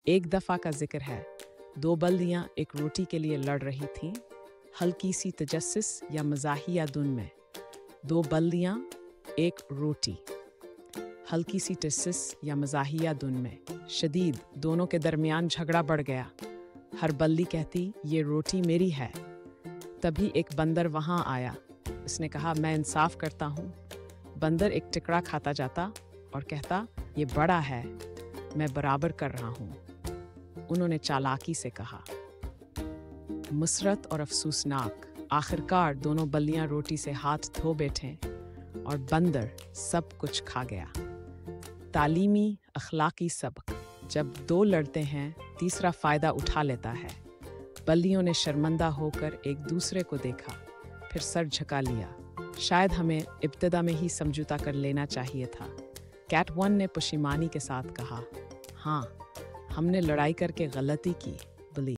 एक दफ़ा का जिक्र है, दो बल्लियाँ एक रोटी के लिए लड़ रही थीं, हल्की सी तजस्सुस या मज़ाहिया धुन में। दो बल्लियाँ एक रोटी, हल्की सी तजस्सुस या मज़ाहिया धुन में। शदीद, दोनों के दरमियान झगड़ा बढ़ गया। हर बल्ली कहती, ये रोटी मेरी है। तभी एक बंदर वहाँ आया। उसने कहा, मैं इंसाफ करता हूँ। बंदर एक टुकड़ा खाता जाता और कहता, ये बड़ा है, मैं बराबर कर रहा हूँ। उन्होंने चालाकी से कहा। मुसरत और अफसोसनाक, आखिरकार दोनों बल्लियाँ रोटी से हाथ धो बैठे और बंदर सब कुछ खा गया। तालीमी अखलाकी सबक, जब दो लड़ते हैं, तीसरा फ़ायदा उठा लेता है। बल्लियों ने शर्मिंदा होकर एक दूसरे को देखा, फिर सर झुका लिया। शायद हमें इब्तिदा में ही समझौता कर लेना चाहिए था। कैट 1 ने पशिमानी के साथ कहा, हाँ, हमने लड़ाई करके गलती की।